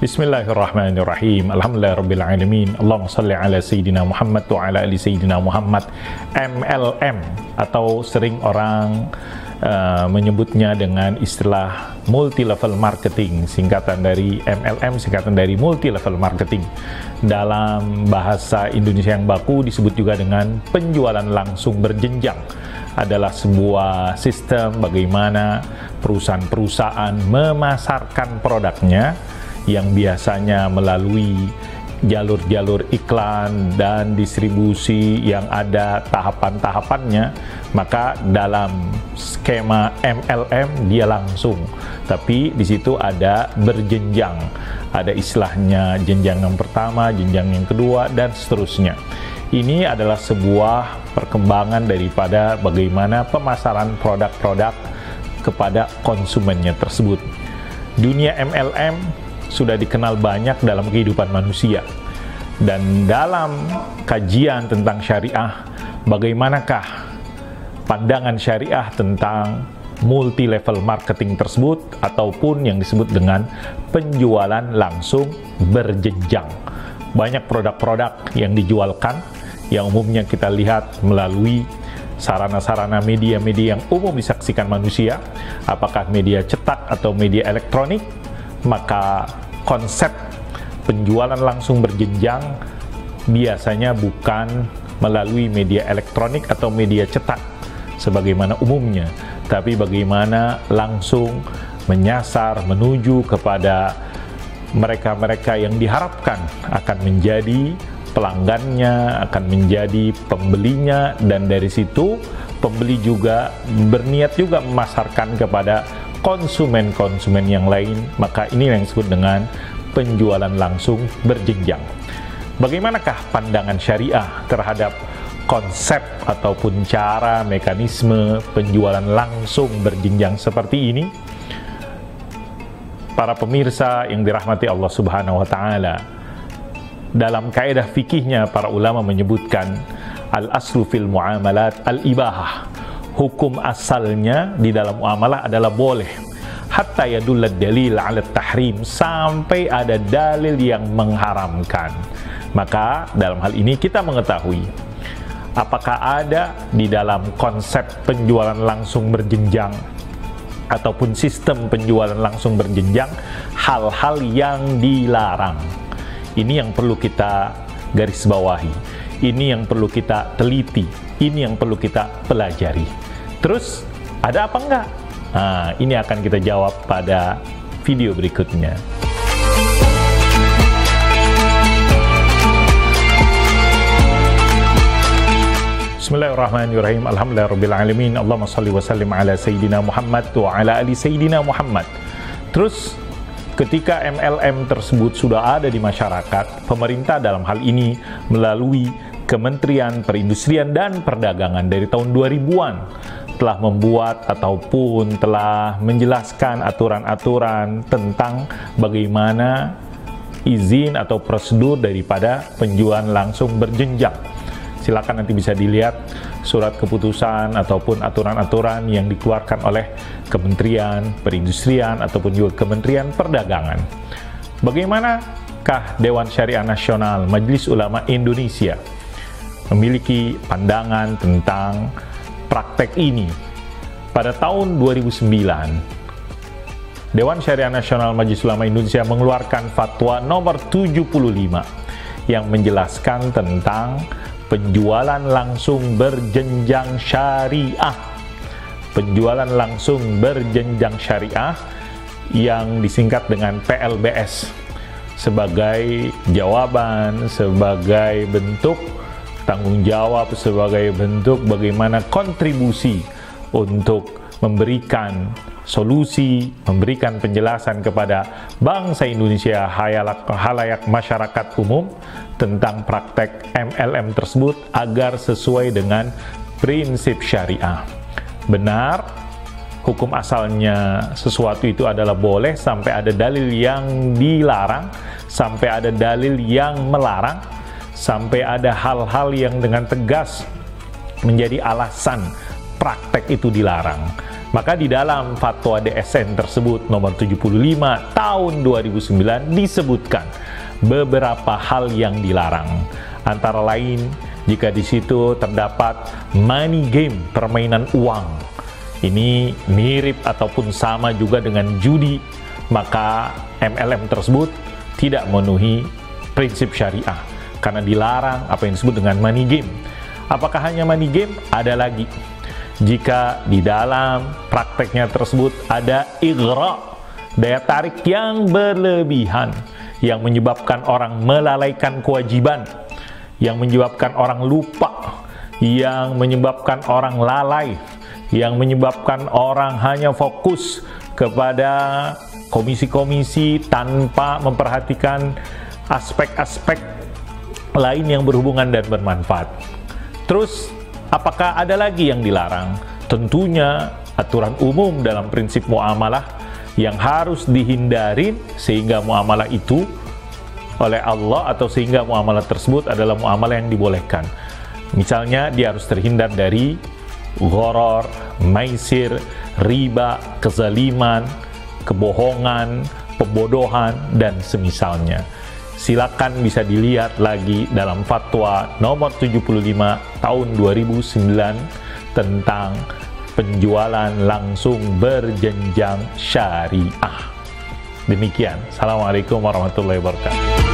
Bismillahirrahmanirrahim. Alhamdulillahirrabbilalamin. Allahumma salli ala Sayyidina Muhammad wa ala ali Sayyidina Muhammad. MLM atau sering orang menyebutnya dengan istilah multi level marketing, singkatan dari MLM, singkatan dari multi level marketing. Dalam bahasa Indonesia yang baku disebut juga dengan penjualan langsung berjenjang. Adalah sebuah sistem bagaimana perusahaan-perusahaan memasarkan produknya yang biasanya melalui jalur-jalur iklan dan distribusi yang ada tahapan-tahapannya. Maka dalam skema MLM dia langsung, tapi di situ ada berjenjang, ada istilahnya jenjang yang pertama, jenjang yang kedua, dan seterusnya. Ini adalah sebuah perkembangan daripada bagaimana pemasaran produk-produk kepada konsumennya tersebut. Dunia MLM sudah dikenal banyak dalam kehidupan manusia. Dan dalam kajian tentang syariah, bagaimanakah pandangan syariah tentang multi level marketing tersebut ataupun yang disebut dengan penjualan langsung berjenjang. Banyak produk-produk yang dijualkan yang umumnya kita lihat melalui sarana-sarana media-media yang umum disaksikan manusia, apakah media cetak atau media elektronik. Maka konsep penjualan langsung berjenjang biasanya bukan melalui media elektronik atau media cetak sebagaimana umumnya, tapi bagaimana langsung menyasar menuju kepada mereka-mereka yang diharapkan akan menjadi pelanggannya, akan menjadi pembelinya, dan dari situ pembeli juga berniat juga memasarkan kepada konsumen-konsumen yang lain. Maka ini yang disebut dengan penjualan langsung berjenjang. Bagaimanakah pandangan syariah terhadap konsep ataupun cara mekanisme penjualan langsung berjenjang seperti ini? Para pemirsa yang dirahmati Allah Subhanahu wa taala, dalam kaidah fikihnya para ulama menyebutkan al-aslu fil muamalat al-ibahah. Hukum asalnya di dalam muamalah adalah boleh, hatta yadullad dalil ala tahrim, sampai ada dalil yang mengharamkan. Maka dalam hal ini kita mengetahui apakah ada di dalam konsep penjualan langsung berjenjang ataupun sistem penjualan langsung berjenjang hal-hal yang dilarang. Ini yang perlu kita garis bawahi, ini yang perlu kita teliti, ini yang perlu kita pelajari. Terus ada apa enggak? Nah, ini akan kita jawab pada video berikutnya. Bismillahirrahmanirrahim. Alhamdulillahirabbil Allahumma shalli wa sallim ala Sayyidina Muhammad wa ala ali Sayyidina Muhammad. Terus ketika MLM tersebut sudah ada di masyarakat, pemerintah dalam hal ini melalui Kementerian Perindustrian dan Perdagangan dari tahun 2000-an telah membuat ataupun telah menjelaskan aturan-aturan tentang bagaimana izin atau prosedur daripada penjualan langsung berjenjang. Silakan nanti bisa dilihat surat keputusan ataupun aturan-aturan yang dikeluarkan oleh Kementerian Perindustrian ataupun juga Kementerian Perdagangan. Bagaimanakah Dewan Syariah Nasional Majelis Ulama Indonesia memiliki pandangan tentang praktek ini? Pada tahun 2009, Dewan Syariah Nasional Majelis Ulama Indonesia mengeluarkan fatwa nomor 75 yang menjelaskan tentang penjualan langsung berjenjang syariah. Penjualan langsung berjenjang syariah yang disingkat dengan PLBS sebagai jawaban, sebagai bentuk tanggung jawab, sebagai bentuk bagaimana kontribusi untuk memberikan solusi, memberikan penjelasan kepada bangsa Indonesia, halayak masyarakat umum tentang praktek MLM tersebut agar sesuai dengan prinsip syariah. Benar, hukum asalnya sesuatu itu adalah boleh sampai ada dalil yang dilarang, sampai ada dalil yang melarang, sampai ada hal-hal yang dengan tegas menjadi alasan praktek itu dilarang. Maka di dalam fatwa DSN tersebut nomor 75 tahun 2009 disebutkan beberapa hal yang dilarang. Antara lain, jika di situ terdapat money game, permainan uang, ini mirip ataupun sama juga dengan judi, maka MLM tersebut tidak memenuhi prinsip syariah karena dilarang apa yang disebut dengan money game. Apakah hanya money game? Ada lagi. Jika di dalam prakteknya tersebut ada ighra, daya tarik yang berlebihan, yang menyebabkan orang melalaikan kewajiban, yang menyebabkan orang lupa, yang menyebabkan orang lalai, yang menyebabkan orang hanya fokus kepada komisi-komisi tanpa memperhatikan aspek-aspek lain yang berhubungan dan bermanfaat. Terus, apakah ada lagi yang dilarang? Tentunya aturan umum dalam prinsip muamalah yang harus dihindari sehingga muamalah itu oleh Allah atau sehingga muamalah tersebut adalah muamalah yang dibolehkan. Misalnya dia harus terhindar dari gharar, maisir, riba, kezaliman, kebohongan, pembodohan, dan semisalnya. Silakan bisa dilihat lagi dalam fatwa nomor 75 tahun 2009 tentang penjualan langsung berjenjang syariah. Demikian. Assalamualaikum warahmatullahi wabarakatuh.